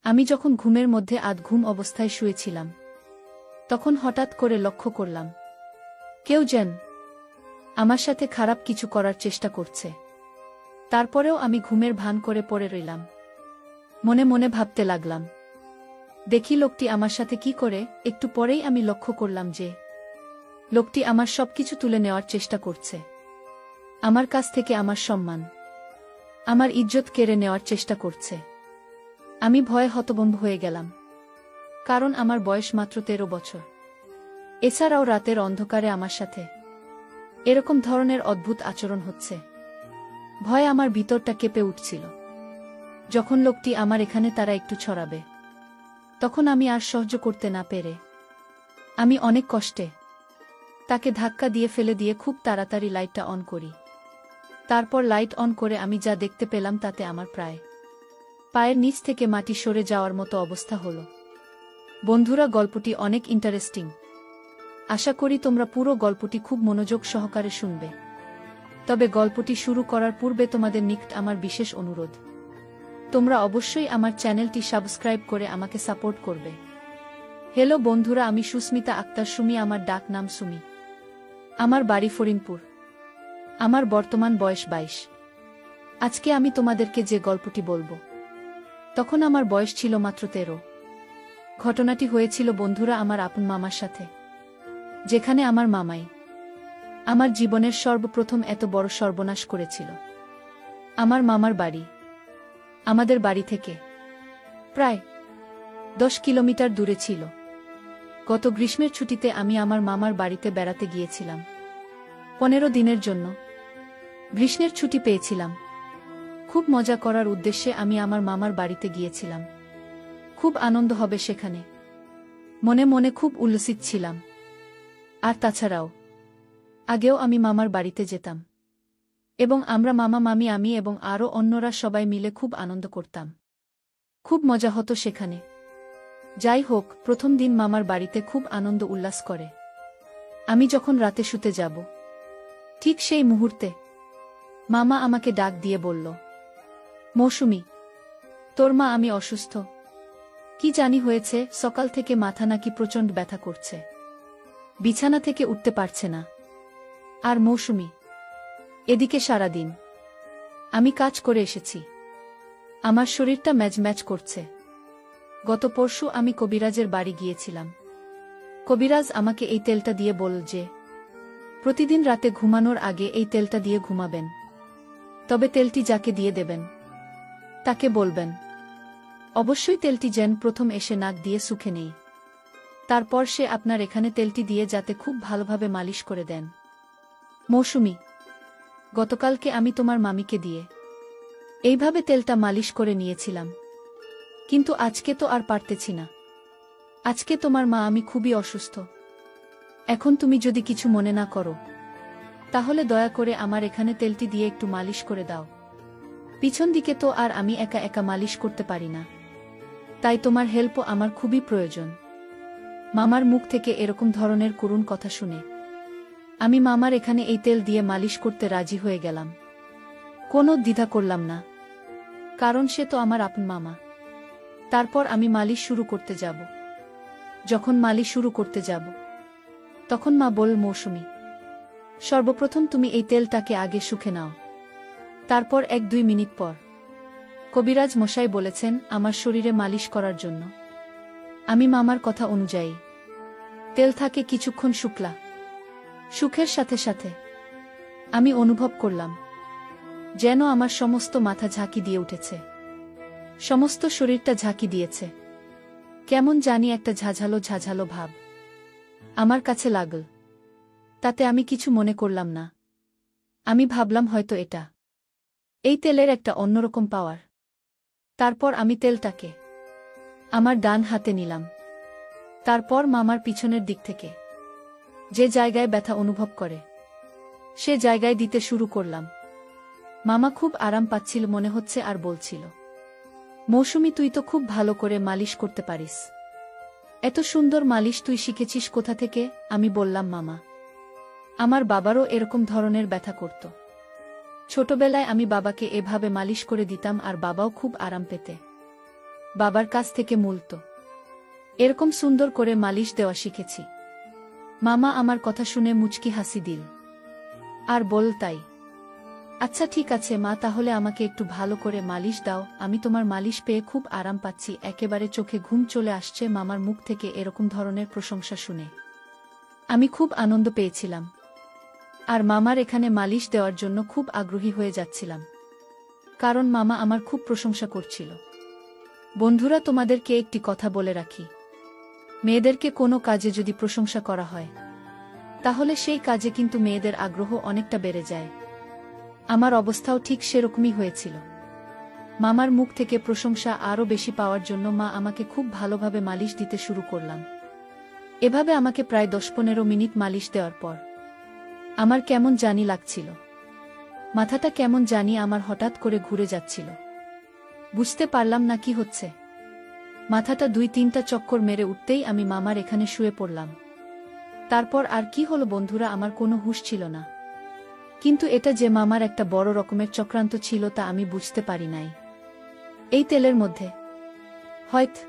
আমি যখন ঘুমের মধ্যে ঘুম অবস্থায় শুয়েছিলাম, তখন হঠাৎ করে লক্ষ্য করলাম কেউ যেন আমার সাথে খারাপ কিছু করার চেষ্টা করছে। তারপরেও আমি ঘুমের ভান করে পড়ে রইলাম। মনে মনে ভাবতে লাগলাম, দেখি লোকটি আমার সাথে কি করে। একটু পরেই আমি লক্ষ্য করলাম যে লোকটি আমার সবকিছু তুলে নেওয়ার চেষ্টা করছে। আমার কাছ থেকে আমার সম্মান, আমার ইজ্জত কেড়ে নেওয়ার চেষ্টা করছে। আমি ভয়ে হতভম্ব হয়ে গেলাম, কারণ আমার বয়স মাত্র 13 বছর। এছাড়াও রাতের অন্ধকারে আমার সাথে এরকম ধরনের অদ্ভুত আচরণ হচ্ছে। ভয়ে আমার ভিতরটা কেঁপে উঠছিল। যখন লোকটি আমার এখানে তারা একটু ছড়াবে, তখন আমি আর সহ্য করতে না পেরে আমি অনেক কষ্টে তাকে ধাক্কা দিয়ে ফেলে দিয়ে খুব তাড়াতাড়ি লাইটটা অন করি। তারপর লাইট অন করে আমি যা দেখতে পেলাম তাতে আমার প্রায় পায়ের নিচ থেকে মাটি সরে যাওয়ার মতো অবস্থা হলো। বন্ধুরা, গল্পটি অনেক ইন্টারেস্টিং। আশা করি তোমরা পুরো গল্পটি খুব মনোযোগ সহকারে শুনবে। তবে গল্পটি শুরু করার পূর্বে তোমাদের নিকট আমার বিশেষ অনুরোধ, তোমরা অবশ্যই আমার চ্যানেলটি সাবস্ক্রাইব করে আমাকে সাপোর্ট করবে। হ্যালো বন্ধুরা, আমি সুস্মিতা আক্তার সুমি। আমার ডাক নাম সুমি। আমার বাড়ি ফরিদপুর। আমার বর্তমান বয়স 22। আজকে আমি তোমাদেরকে যে গল্পটি বলবো, তখন আমার বয়স ছিল মাত্র 13। ঘটনাটি হয়েছিল বন্ধুরা আমার আপন মামার সাথে, যেখানে আমার মামাই আমার জীবনের সর্বপ্রথম এত বড় সর্বনাশ করেছিল। আমার মামার বাড়ি আমাদের বাড়ি থেকে প্রায় 10 কিলোমিটার দূরে ছিল। গত গ্রীষ্মের ছুটিতে আমি আমার মামার বাড়িতে বেড়াতে গিয়েছিলাম। 15 দিনের জন্য গ্রীষ্মের ছুটি পেয়েছিলাম। খুব মজা করার উদ্দেশ্যে আমি আমার মামার বাড়িতে গিয়েছিলাম। খুব আনন্দ হবে সেখানে, মনে মনে খুব উল্লসিত ছিলাম। আর তাছাড়াও আগেও আমি মামার বাড়িতে যেতাম এবং আমরা মামা মামি আমি এবং আরও অন্যরা সবাই মিলে খুব আনন্দ করতাম। খুব মজা হতো সেখানে। যাই হোক, প্রথম দিন মামার বাড়িতে খুব আনন্দ উল্লাস করে আমি যখন রাতে শুতে যাব, ঠিক সেই মুহূর্তে মামা আমাকে ডাক দিয়ে বলল, মৌসুমী, তোর মা আমি অসুস্থ। কি জানি হয়েছে, সকাল থেকে মাথা নাকি প্রচণ্ড ব্যথা করছে, বিছানা থেকে উঠতে পারছে না। আর মৌসুমী, এদিকে সারাদিন আমি কাজ করে এসেছি, আমার শরীরটা ম্যাজম্যাজ করছে। গত পরশু আমি কবিরাজের বাড়ি গিয়েছিলাম। কবিরাজ আমাকে এই তেলটা দিয়ে বলল যে প্রতিদিন রাতে ঘুমানোর আগে এই তেলটা দিয়ে ঘুমাবেন। তবে তেলটি যাকে দিয়ে দেবেন তাকে বলবেন অবশ্যই তেলটি যেন প্রথম এসে নাক দিয়ে শুকে নেই। তারপর সে আপনার এখানে তেলটি দিয়ে যাতে খুব ভালোভাবে মালিশ করে দেন। মৌসুমী, গতকালকে আমি তোমার মামিকে দিয়ে এইভাবে তেলটা মালিশ করে নিয়েছিলাম, কিন্তু আজকে তো আর পারতেছি না। আজকে তোমার মা আমি খুবই অসুস্থ। এখন তুমি যদি কিছু মনে না করো, তাহলে দয়া করে আমার এখানে তেলটি দিয়ে একটু মালিশ করে দাও। পিছন দিকে তো আর আমি একা একা মালিশ করতে পারি না, তাই তোমার হেল্পও আমার খুবই প্রয়োজন। মামার মুখ থেকে এরকম ধরনের করুণ কথা শুনে আমি মামার এখানে এই তেল দিয়ে মালিশ করতে রাজি হয়ে গেলাম। কোনো দ্বিধা করলাম না, কারণ সে তো আমার আপন মামা। তারপর আমি মালিশ শুরু করতে যাব। যখন মালিশ শুরু করতে যাব, তখন মা বলল, মৌসুমী, সর্বপ্রথম তুমি এই তেলটাকে আগে শুকে নাও। তারপর 1-2 মিনিট পর কবিরাজ মশাই বলেছেন আমার শরীরে মালিশ করার জন্য। আমি মামার কথা অনুযায়ী তেল থাকে কিছুক্ষণ শুকলা। সুখের সাথে সাথে আমি অনুভব করলাম যেন আমার সমস্ত মাথা ঝাঁকি দিয়ে উঠেছে, সমস্ত শরীরটা ঝাঁকি দিয়েছে। কেমন জানি একটা ঝাঝালো ঝাঝালো ভাব আমার কাছে লাগল। তাতে আমি কিছু মনে করলাম না। আমি ভাবলাম হয়তো এটা এই তেলের একটা অন্যরকম পাওয়ার। তারপর আমি তেলটাকে আমার ডান হাতে নিলাম। তারপর মামার পিছনের দিক থেকে যে জায়গায় ব্যথা অনুভব করে সে জায়গায় দিতে শুরু করলাম। মামা খুব আরাম পাচ্ছিল মনে হচ্ছে আর বলছিল, মৌসুমী, তুই তো খুব ভালো করে মালিশ করতে পারিস। এত সুন্দর মালিশ তুই শিখেছিস কোথা থেকে? আমি বললাম, মামা, আমার বাবারও এরকম ধরনের ব্যথা করত। ছোটবেলায় আমি বাবাকে এভাবে মালিশ করে দিতাম আর বাবাও খুব আরাম পেতে। বাবার কাছ থেকে মূলত এরকম সুন্দর করে মালিশ দেওয়া শিখেছি। মামা আমার কথা শুনে মুচকি হাসি দিল আর বল, তাই? আচ্ছা ঠিক আছে মা, তাহলে আমাকে একটু ভালো করে মালিশ দাও, আমি তোমার মালিশ পেয়ে খুব আরাম পাচ্ছি। একেবারে চোখে ঘুম চলে আসছে মামার মুখ থেকে এরকম ধরনের প্রশংসা শুনে। আমি খুব আনন্দ পেয়েছিলাম আর মামার এখানে মালিশ দেওয়ার জন্য খুব আগ্রহী হয়ে যাচ্ছিলাম, কারণ মামা আমার খুব প্রশংসা করছিল। বন্ধুরা, তোমাদেরকে একটি কথা বলে রাখি, মেয়েদেরকে কোনো কাজে যদি প্রশংসা করা হয় তাহলে সেই কাজে কিন্তু মেয়েদের আগ্রহ অনেকটা বেড়ে যায়। আমার অবস্থাও ঠিক সেরকমই হয়েছিল। মামার মুখ থেকে প্রশংসা আরও বেশি পাওয়ার জন্য মা আমাকে খুব ভালোভাবে মালিশ দিতে শুরু করলাম। এভাবে আমাকে প্রায় 10-15 মিনিট মালিশ দেওয়ার পর আমার কেমন জানি লাগছিল, মাথাটা কেমন জানি আমার হঠাৎ করে ঘুরে যাচ্ছিল। বুঝতে পারলাম না কি হচ্ছে। মাথাটা 2-3টা চক্কর মেরে উঠতেই আমি মামার এখানে শুয়ে পড়লাম। তারপর আর কি হলো বন্ধুরা, আমার কোনো হুঁশ ছিল না। কিন্তু এটা যে মামার একটা বড় রকমের চক্রান্ত ছিল তা আমি বুঝতে পারি নাই। এই তেলের মধ্যে হয়তো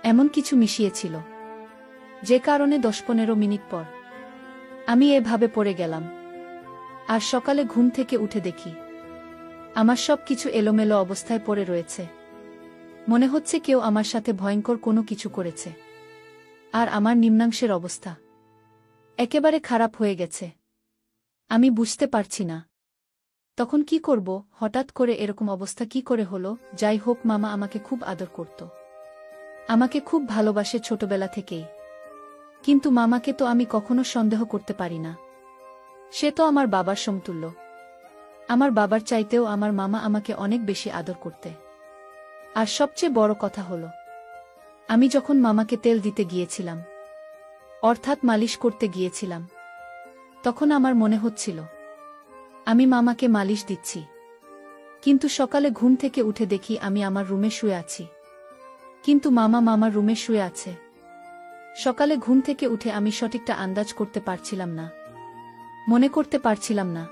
এমন কিছু মিশিয়েছিল যে কারণে 10-15 মিনিট পর আমি এভাবে পড়ে গেলাম। আর সকালে ঘুম থেকে উঠে দেখি আমার সব কিছু এলোমেলো অবস্থায় পড়ে রয়েছে। মনে হচ্ছে কেউ আমার সাথে ভয়ঙ্কর কোনো কিছু করেছে। আর আমার নিম্নাংশের অবস্থা একেবারে খারাপ হয়ে গেছে। আমি বুঝতে পারছি না তখন কি করব। হঠাৎ করে এরকম অবস্থা কি করে হলো? যাই হোক, মামা আমাকে খুব আদর করত, আমাকে খুব ভালোবাসে ছোটবেলা থেকেই। কিন্তু মামাকে তো আমি কখনো সন্দেহ করতে পারি না। সে তো আমার বাবার সমতুল্য। আমার বাবার চাইতেও আমার মামা আমাকে অনেক বেশি আদর করতে। আর সবচেয়ে বড় কথা হলো, আমি যখন মামাকে তেল দিতে গিয়েছিলাম, অর্থাৎ মালিশ করতে গিয়েছিলাম, তখন আমার মনে হচ্ছিল আমি মামাকে মালিশ দিচ্ছি। কিন্তু সকালে ঘুম থেকে উঠে দেখি আমি আমার রুমে শুয়ে আছি, কিন্তু মামা মামার রুমে শুয়ে আছে। সকালে ঘুম থেকে উঠে আমি সঠিকটা আন্দাজ করতে পারছিলাম না, মনে করতে পারছিলাম না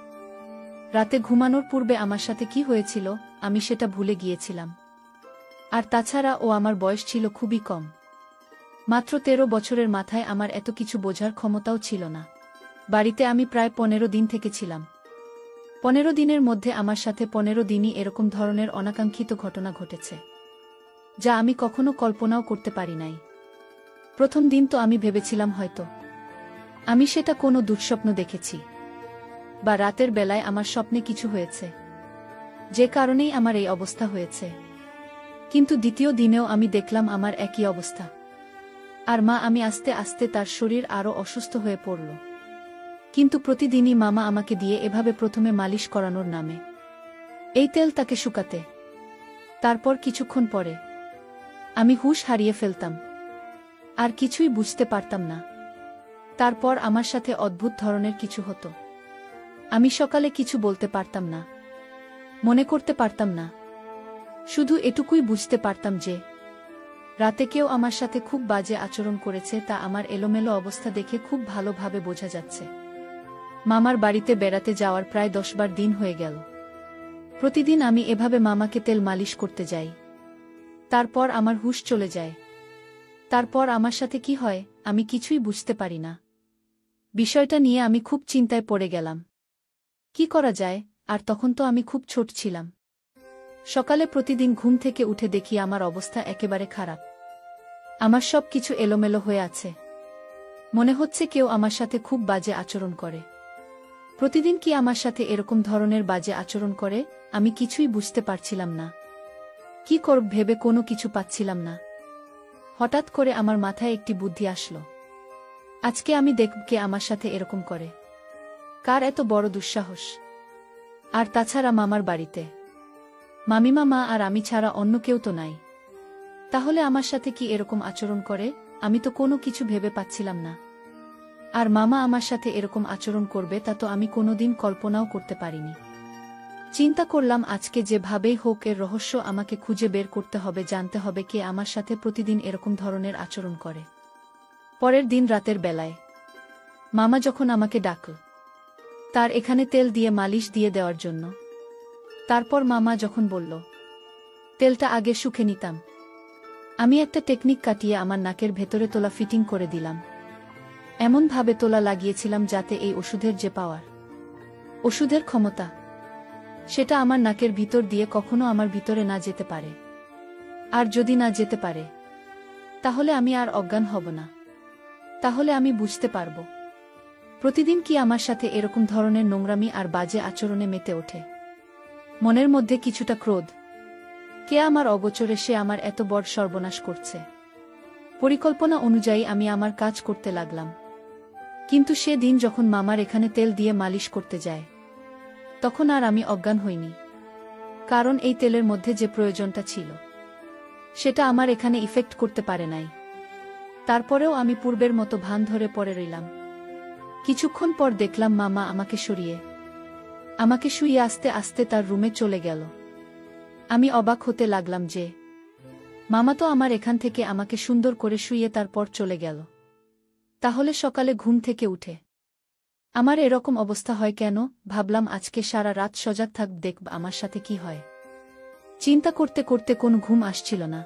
রাতে ঘুমানোর পূর্বে আমার সাথে কি হয়েছিল। আমি সেটা ভুলে গিয়েছিলাম। আর তাছাড়া ও আমার বয়স ছিল খুবই কম, মাত্র 13 বছরের মাথায় আমার এত কিছু বোঝার ক্ষমতাও ছিল না। বাড়িতে আমি প্রায় 15 দিন থেকে ছিলাম। 15 দিনের মধ্যে আমার সাথে 15 দিনই এরকম ধরনের অনাকাঙ্ক্ষিত ঘটনা ঘটেছে, যা আমি কখনো কল্পনাও করতে পারি নাই। প্রথম দিন তো আমি ভেবেছিলাম হয়তো আমি সেটা কোনো দুঃস্বপ্ন দেখেছি, বা রাতের বেলায় আমার স্বপ্নে কিছু হয়েছে, যে কারণেই আমার এই অবস্থা হয়েছে। কিন্তু দ্বিতীয় দিনেও আমি দেখলাম আমার একই অবস্থা। আর মা আমি আস্তে আস্তে তার শরীর আরও অসুস্থ হয়ে পড়ল। কিন্তু প্রতিদিনই মামা আমাকে দিয়ে এভাবে প্রথমে মালিশ করানোর নামে এই তেল তাকে শুকাতে। তারপর কিছুক্ষণ পরে আমি হুঁশ হারিয়ে ফেলতাম, আর কিছুই বুঝতে পারতাম না। তারপর আমার সাথে অদ্ভুত ধরনের কিছু হতো। আমি সকালে কিছু বলতে পারতাম না, মনে করতে পারতাম না। শুধু এটুকুই বুঝতে পারতাম যে রাতে কেউ আমার সাথে খুব বাজে আচরণ করেছে, তা আমার এলোমেলো অবস্থা দেখে খুব ভালোভাবে বোঝা যাচ্ছে। মামার বাড়িতে বেড়াতে যাওয়ার প্রায় 10 দিন হয়ে গেল। প্রতিদিন আমি এভাবে মামাকে তেল মালিশ করতে যাই। তারপর আমার হুঁশ চলে যায়। তারপর আমার সাথে কি হয় আমি কিছুই বুঝতে পারি না। বিষয়টা নিয়ে আমি খুব চিন্তায় পড়ে গেলাম। কি করা যায়? আর তখন তো আমি খুব ছোট ছিলাম। সকালে প্রতিদিন ঘুম থেকে উঠে দেখি আমার অবস্থা একেবারে খারাপ। আমার সব কিছু এলোমেলো হয়ে আছে। মনে হচ্ছে কেউ আমার সাথে খুব বাজে আচরণ করে। প্রতিদিন কি আমার সাথে এরকম ধরনের বাজে আচরণ করে? আমি কিছুই বুঝতে পারছিলাম না। কি করব ভেবে কোনো কিছু পাচ্ছিলাম না। হঠাৎ করে আমার মাথায় একটি বুদ্ধি আসলো। আজকে আমি দেখব কে আমার সাথে এরকম করে, কার এত বড় দুঃসাহস। আর তাছাড়া মামার বাড়িতে মামিমা মা আর আমি ছাড়া অন্য কেউ তো নাই। তাহলে আমার সাথে কি এরকম আচরণ করে? আমি তো কোনো কিছু ভেবে পাচ্ছিলাম না। আর মামা আমার সাথে এরকম আচরণ করবে তা তো আমি কোনোদিন কল্পনাও করতে পারিনি। চিন্তা করলাম আজকে যেভাবেই হোক এর রহস্য আমাকে খুঁজে বের করতে হবে, জানতে হবে কে আমার সাথে প্রতিদিন এরকম ধরনের আচরণ করে। পরের দিন রাতের বেলায় মামা যখন আমাকে ডাকল তার এখানে তেল দিয়ে মালিশ দিয়ে দেওয়ার জন্য, তারপর মামা যখন বলল তেলটা আগে শুকে নিতাম, আমি একটা টেকনিক কাটিয়ে আমার নাকের ভেতরে তোলা ফিটিং করে দিলাম। এমনভাবে তোলা লাগিয়েছিলাম যাতে এই ওষুধের যে পাওয়ার, ওষুধের ক্ষমতা, সেটা আমার নাকের ভিতর দিয়ে কখনো আমার ভিতরে না যেতে পারে। আর যদি না যেতে পারে, তাহলে আমি আর অজ্ঞান হব না। তাহলে আমি বুঝতে পারব প্রতিদিন কি আমার সাথে এরকম ধরনের নোংরামি আর বাজে আচরণে মেতে ওঠে। মনের মধ্যে কিছুটা ক্রোধ, কে আমার অগোচরে সে আমার এত বড় সর্বনাশ করছে। পরিকল্পনা অনুযায়ী আমি আমার কাজ করতে লাগলাম। কিন্তু সে দিন যখন মামার এখানে তেল দিয়ে মালিশ করতে যায়, তখন আর আমি অজ্ঞান হইনি। কারণ এই তেলের মধ্যে যে প্রয়োজনটা ছিল, সেটা আমার এখানে ইফেক্ট করতে পারে নাই। তারপরেও আমি পূর্বের মতো ভান ধরে পড়ে রইলাম। কিছুক্ষণ পর দেখলাম মামা আমাকে সরিয়ে, আমাকে শুইয়ে আস্তে আস্তে তার রুমে চলে গেল। আমি অবাক হতে লাগলাম যে মামা তো আমার এখান থেকে আমাকে সুন্দর করে শুইয়ে তারপর চলে গেল। তাহলে সকালে ঘুম থেকে উঠে আমার এরকম অবস্থা হয় কেন? ভাবলাম আজকে সারা রাত সজাগ থাক, দেখব আমার সাথে কি হয়। চিন্তা করতে করতে কোন ঘুম আসছিল না।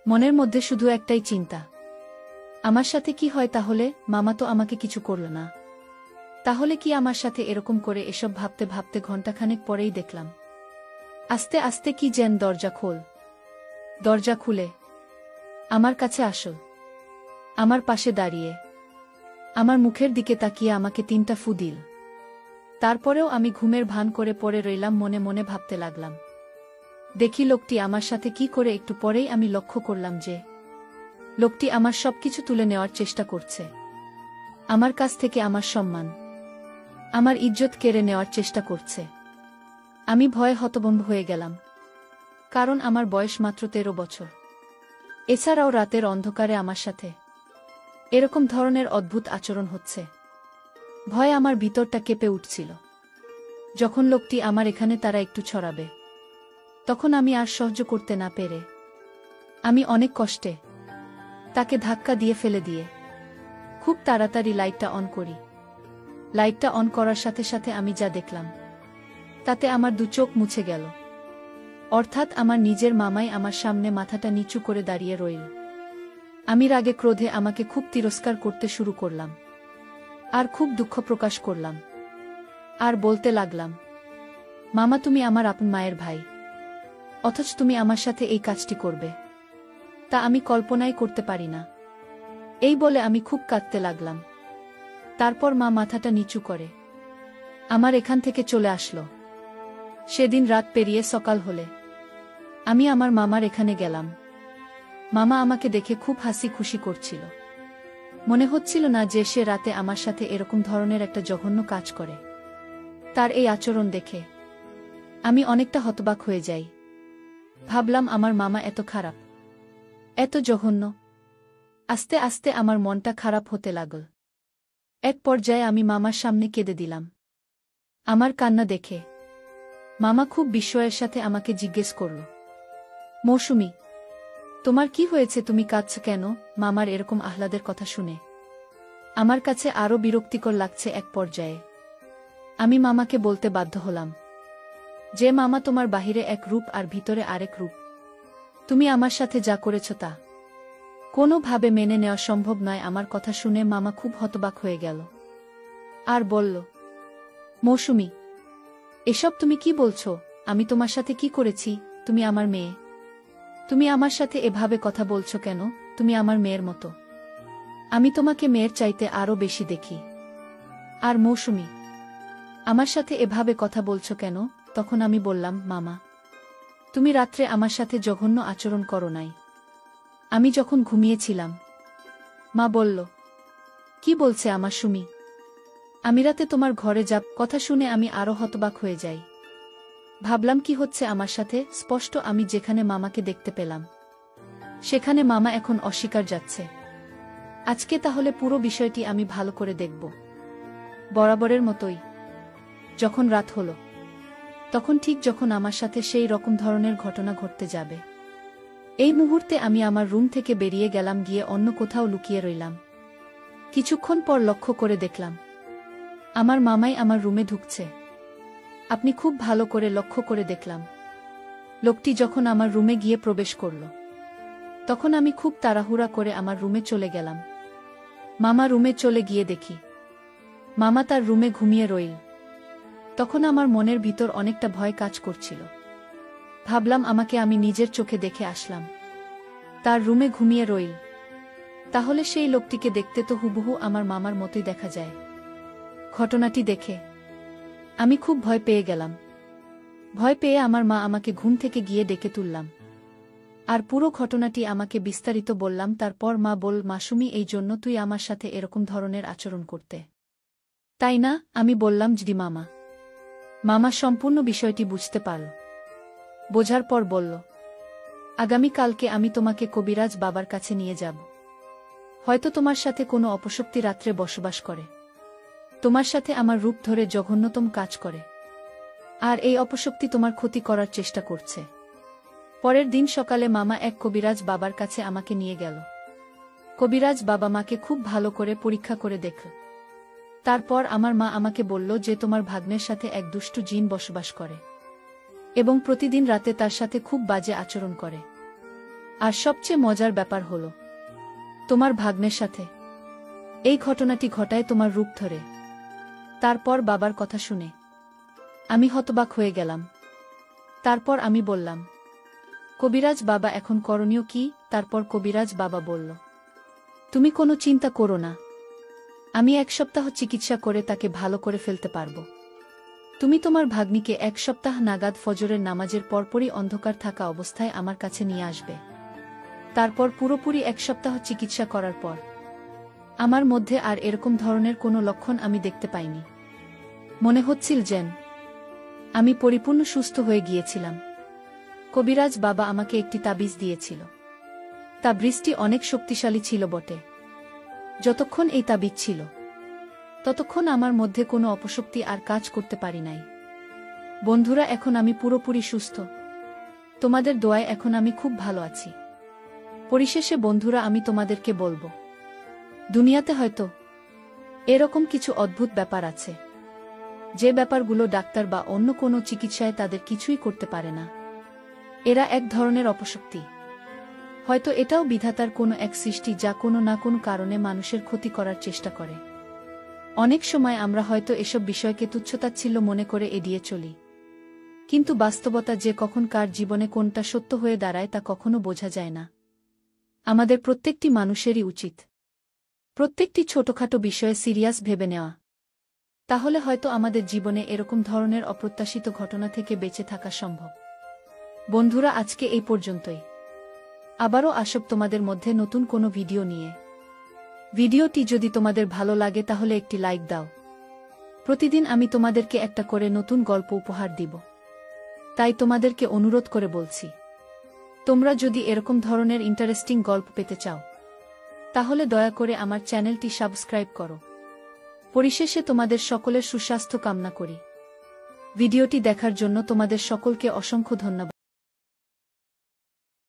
মনের মধ্যে শুধু একটাই চিন্তা, আমার সাথে কি হয় তাহলে? মামা তো আমাকে কিছু করল না, তাহলে কি আমার সাথে এরকম করে? এসব ভাবতে ভাবতে ঘণ্টাখানেক পরেই দেখলাম আস্তে আস্তে কি যেন দরজা খোল। দরজা খুলে আমার কাছে আসল, আমার পাশে দাঁড়িয়ে আমার মুখের দিকে তাকিয়ে আমাকে 3টা ফু দিল। তারপরেও আমি ঘুমের ভান করে পড়ে রইলাম। মনে মনে ভাবতে লাগলাম, দেখি লোকটি আমার সাথে কি করে। একটু পরেই আমি লক্ষ্য করলাম যে লোকটি আমার সবকিছু তুলে নেওয়ার চেষ্টা করছে। আমার কাছ থেকে আমার সম্মান, আমার ইজ্জত কেড়ে নেওয়ার চেষ্টা করছে। আমি ভয়ে হতভম্ব হয়ে গেলাম, কারণ আমার বয়স মাত্র 13 বছর। এছাড়াও রাতের অন্ধকারে আমার সাথে এরকম ধরনের অদ্ভুত আচরণ হচ্ছে। ভয়ে আমার ভিতরটা কেঁপে উঠছিল। যখন লোকটি আমার এখানে তারা একটু ছড়াবে, তখন আমি আর সহ্য করতে না পেরে আমি অনেক কষ্টে তাকে ধাক্কা দিয়ে ফেলে দিয়ে খুব তাড়াতাড়ি লাইটটা অন করি। লাইটটা অন করার সাথে সাথে আমি যা দেখলাম, তাতে আমার 2 চোখ মুছে গেল। অর্থাৎ আমার নিজের মামাই আমার সামনে মাথাটা নিচু করে দাঁড়িয়ে রইল। আমি রাগে ক্রোধে আমাকে খুব তিরস্কার করতে শুরু করলাম, আর খুব দুঃখ প্রকাশ করলাম, আর বলতে লাগলাম, মামা তুমি আমার আপন মায়ের ভাই, অথচ তুমি আমার সাথে এই কাজটি করবে, তা আমি কল্পনাই করতে পারি না। এই বলে আমি খুব কাঁদতে লাগলাম। তারপর মা মাথাটা নিচু করে আমার এখান থেকে চলে আসলো। সেদিন রাত পেরিয়ে সকাল হলে আমি আমার মামার এখানে গেলাম। মামা আমাকে দেখে খুব হাসি খুশি করছিল। মনে হচ্ছিল না যে সে রাতে আমার সাথে এরকম ধরনের একটা জঘন্য কাজ করে। তার এই আচরণ দেখে আমি অনেকটা হতবাক হয়ে যাই। ভাবলাম আমার মামা এত খারাপ, এত জঘন্য। আস্তে আস্তে আমার মনটা খারাপ হতে লাগল। এক পর্যায়ে আমি মামার সামনে কেঁদে দিলাম। আমার কান্না দেখে মামা খুব বিস্ময়ের সাথে আমাকে জিজ্ঞেস করল, মৌসুমী, তোমার কি হয়েছে? তুমি কাঁদছ কেন? মামার এরকম আহ্লাদের কথা শুনে আমার কাছে আরও বিরক্তিকর লাগছে। এক পর্যায়ে আমি মামাকে বলতে বাধ্য হলাম যে মামা, তোমার বাহিরে এক রূপ আর ভিতরে আরেক রূপ। তুমি আমার সাথে যা করেছ তা কোনোভাবে মেনে নেওয়া সম্ভব নয়। আমার কথা শুনে মামা খুব হতবাক হয়ে গেল আর বলল, মৌসুমী, এসব তুমি কি বলছো? আমি তোমার সাথে কি করেছি? তুমি আমার মেয়ে, তুমি আমার সাথে এভাবে কথা বলছো কেন? তুমি আমার মেয়ের মতো, আমি তোমাকে মেয়ের চাইতে আরও বেশি দেখি। আর মৌসুমী, আমার সাথে এভাবে কথা বলছো কেন? তখন আমি বললাম, মামা, তুমি রাত্রে আমার সাথে জঘন্য আচরণ করো নাই, আমি যখন ঘুমিয়েছিলাম। মা বলল, কি বলছে আমার সুমি? আমি রাতে তোমার ঘরে যাব? কথা শুনে আমি আরও হতবাক হয়ে যাই। ভাবলাম কি হচ্ছে আমার সাথে? স্পষ্ট আমি যেখানে মামাকে দেখতে পেলাম, সেখানে মামা এখন অস্বীকার যাচ্ছে। আজকে তাহলে পুরো বিষয়টি আমি ভালো করে দেখব। বরাবরের মতোই যখন রাত হলো, তখন ঠিক যখন আমার সাথে সেই রকম ধরনের ঘটনা ঘটতে যাবে, এই মুহূর্তে আমি আমার রুম থেকে বেরিয়ে গেলাম, গিয়ে অন্য কোথাও লুকিয়ে রইলাম। কিছুক্ষণ পর লক্ষ্য করে দেখলাম আমার মামাই আমার রুমে ঢুকছে। আপনি খুব ভালো করে লক্ষ্য করে দেখলাম লোকটি যখন আমার রুমে গিয়ে প্রবেশ করল, তখন আমি খুব তাড়াহুড়া করে আমার রুমে চলে গেলাম। মামা রুমে চলে গিয়ে দেখি মামা তার রুমে ঘুমিয়ে রইল। তখন আমার মনের ভিতর অনেকটা ভয় কাজ করছিল। ভাবলাম আমাকে আমি নিজের চোখে দেখে আসলাম, তার রুমে ঘুমিয়ে রইল, তাহলে সেই লোকটিকে দেখতে তো হুবহু আমার মামার মতোই দেখা যায়। ঘটনাটি দেখে আমি খুব ভয় পেয়ে গেলাম। ভয় পেয়ে আমার মা আমাকে ঘুম থেকে গিয়ে ডেকে তুললাম, আর পুরো ঘটনাটি আমাকে বিস্তারিত বললাম। তারপর মা বল, মাসুমি, এই জন্য তুই আমার সাথে এরকম ধরনের আচরণ করতে, তাই না? আমি বললাম, জি মামা। মামা সম্পূর্ণ বিষয়টি বুঝতে পারল। বোঝার পর বলল, আগামীকালকে আমি তোমাকে কবিরাজ বাবার কাছে নিয়ে যাব। হয়তো তোমার সাথে কোনো অপশক্তি রাত্রে বসবাস করে, তোমার সাথে আমার রূপ ধরে জঘন্যতম কাজ করে, আর এই অপশক্তি তোমার ক্ষতি করার চেষ্টা করছে। পরের দিন সকালে মামা এক কবিরাজ বাবার কাছে আমাকে নিয়ে গেল। কবিরাজ বাবা মাকে খুব ভালো করে পরীক্ষা করে দেখল। তারপর আমার মা আমাকে বলল যে তোমার ভাগ্নের সাথে এক দুষ্টু জিন বসবাস করে এবং প্রতিদিন রাতে তার সাথে খুব বাজে আচরণ করে। আর সবচেয়ে মজার ব্যাপার হলো, তোমার ভাগ্নের সাথে এই ঘটনাটি ঘটায় তোমার রূপ ধরে। তারপর বাবার কথা শুনে আমি হতবাক হয়ে গেলাম। তারপর আমি বললাম, কবিরাজ বাবা, এখন করণীয় কি? তারপর কবিরাজ বাবা বলল, তুমি কোনো চিন্তা করো না, আমি 1 সপ্তাহ চিকিৎসা করে তাকে ভালো করে ফেলতে পারব। তুমি তোমার ভাগ্নিকে 1 সপ্তাহ নাগাদ ফজরের নামাজের পরপরই অন্ধকার থাকা অবস্থায় আমার কাছে নিয়ে আসবে। তারপর পুরোপুরি 1 সপ্তাহ চিকিৎসা করার পর আমার মধ্যে আর এরকম ধরনের কোনো লক্ষণ আমি দেখতে পাইনি। মনে হচ্ছিল যেন আমি পরিপূর্ণ সুস্থ হয়ে গিয়েছিলাম। কবিরাজ বাবা আমাকে একটি তাবিজ দিয়েছিল। তাবিজটি অনেক শক্তিশালী ছিল বটে। যতক্ষণ এই তাবিজ ছিল ততক্ষণ আমার মধ্যে কোনো অপশক্তি আর কাজ করতে পারি নাই। বন্ধুরা, এখন আমি পুরোপুরি সুস্থ। তোমাদের দোয়ায় এখন আমি খুব ভালো আছি। পরিশেষে বন্ধুরা, আমি তোমাদেরকে বলবো, দুনিয়াতে হয়তো এরকম কিছু অদ্ভুত ব্যাপার আছে, যে ব্যাপারগুলো ডাক্তার বা অন্য কোনো চিকিৎসায় তাদের কিছুই করতে পারে না। এরা এক ধরনের অপশক্তি। হয়তো এটাও বিধাতার কোনো এক সৃষ্টি, যা কোনো না কোনো কারণে মানুষের ক্ষতি করার চেষ্টা করে। অনেক সময় আমরা হয়তো এসব বিষয়কে তুচ্ছতাচ্ছিল্য মনে করে এড়িয়ে চলি, কিন্তু বাস্তবতা যে কখন কার জীবনে কোনটা সত্য হয়ে দাঁড়ায় তা কখনো বোঝা যায় না। আমাদের প্রত্যেকটি মানুষেরই উচিত প্রত্যেকটি ছোটখাটো বিষয়ে সিরিয়াস ভেবে নেওয়া। তাহলে হয়তো আমাদের জীবনে এরকম ধরনের অপ্রত্যাশিত ঘটনা থেকে বেঁচে থাকা সম্ভব। বন্ধুরা, আজকে এই পর্যন্তই। আবারও আসব তোমাদের মধ্যে নতুন কোনো ভিডিও নিয়ে। ভিডিওটি যদি তোমাদের ভালো লাগে তাহলে একটি লাইক দাও। প্রতিদিন আমি তোমাদেরকে একটা করে নতুন গল্প উপহার দিব, তাই তোমাদেরকে অনুরোধ করে বলছি, তোমরা যদি এরকম ধরনের ইন্টারেস্টিং গল্প পেতে চাও তাহলে দয়া করে আমার চ্যানেলটি সাবস্ক্রাইব করো। পরিশেষে তোমাদের সকলের সুস্বাস্থ্য কামনা করি। ভিডিওটি দেখার জন্য তোমাদের সকলকে অসংখ্য ধন্যবাদ।